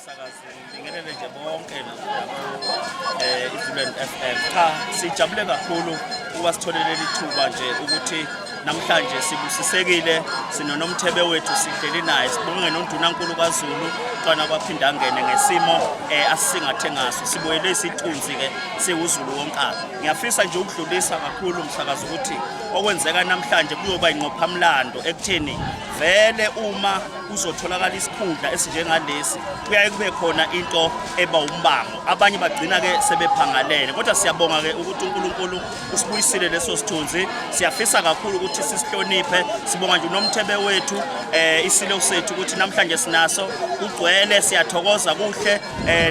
msakazi ngibingelele nje bonke eEndlunkulu FM. Cha, sijabule kakhulu ukuba sitholele ithuba nje ukuthi namhlanje sibusisekile sinonomthebe wethu sihleli naye sibonge noNdunankulu kaZulu Mntwana wakwaPhindangene ngesimo asisingathe ngaso sibuyele isithunzi ke siwuZulu wonkana. Ngiyafisa nje ukudlulisa kakhulu msakazi ukuthi okwenzeka namhlanje kuyoba inqophamlando ekutheni vele uma uzotholakala isikhundla esinjengalesi kuyaye kube khona into eba umbango abanye bagcina ke sebephangalele kodwa siyabonga ke ukuthi uNkulunkulu usibuyisile leso sithunzi siyafisa kakhulu ukuthi sisihloniphe sibonga nje unomthebe wethu isilo sethu ukuthi namhlanje sinaso ugcwele siyathokoza kuhle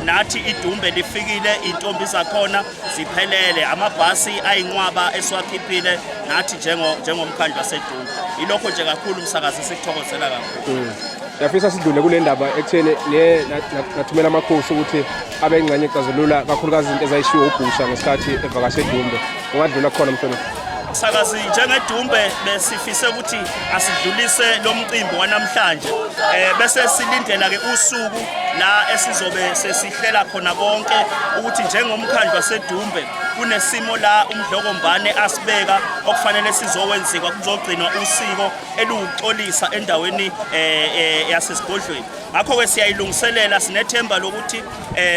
nathi eDumbe lifikile intombi zakhona ziphelele amabhasi ayinqwaba eswakhiphile nathi njengomkhandlu waseDumbe ilokho nje kakhulu msakazi sikuthokozela kakhulu. Yafisa sidlule kule ndaba ekutheni nathumela amakhosi ukuthi abengxenye ecazulula kakhulukazi izinto ezayishiwo ubhusha ngesikhathi evakashele eDumbe ungadlula khona Mhlonishwa. Sakazi njengeDumbe besifise ukuthi asidlulise lo mcimbi wanamhlanje bese silindela ke usuku la esizobe sesihlela khona konke ukuthi njengomkhandlu waseDumbe kunesimo la uMdlokombane asibeka okufanele sizokwenzeka kuzogcinwa usiko eluxolisa endaweni yaseSigodlweni. Ngakho ke siyayilungiselela sinethemba lokuthi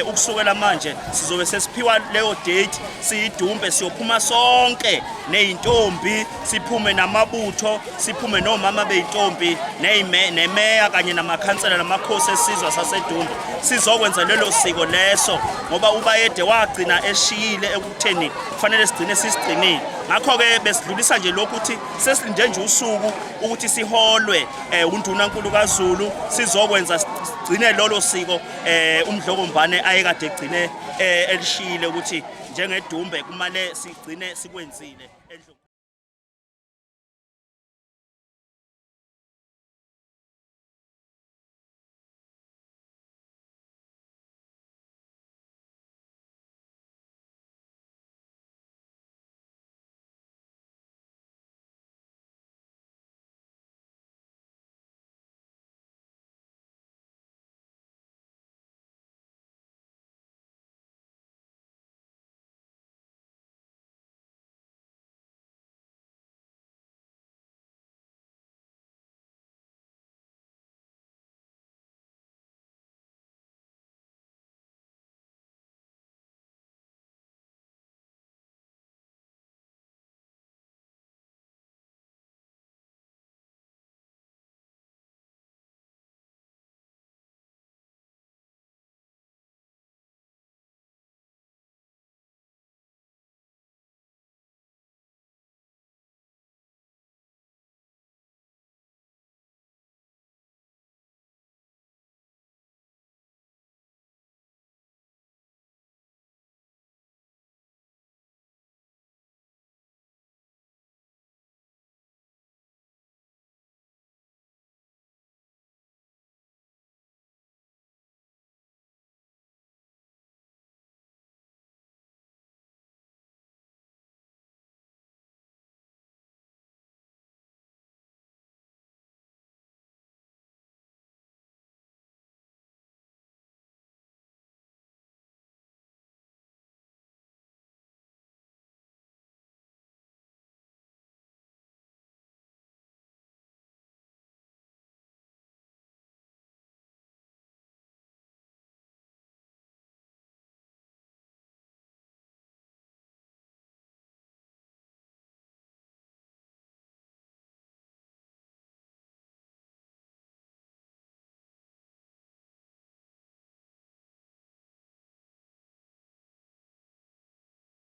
ukusukela manje sizobe sesiphiwa leyo date siyiDumbe siyophuma sonke neintombi siphume namabutho siphume nomama beyintombi neMeya kanye namakhansela namakhosi esizwe saseDumbe sizokwenza lelo siko leso ngoba ubayede wagcina eshiyile ekutheni kufanele sigcine sisigcinile. Ngakho ke besidlulisa nje lokhu ukuthi sesilinde nje usuku ukuthi siholwe uNdunankulu kaZulu sizokwenza sigcine lolo siko uMdlokombane ayekade egcine elishile ukuthi njengeDumbe kumele sigcine sikwenzile.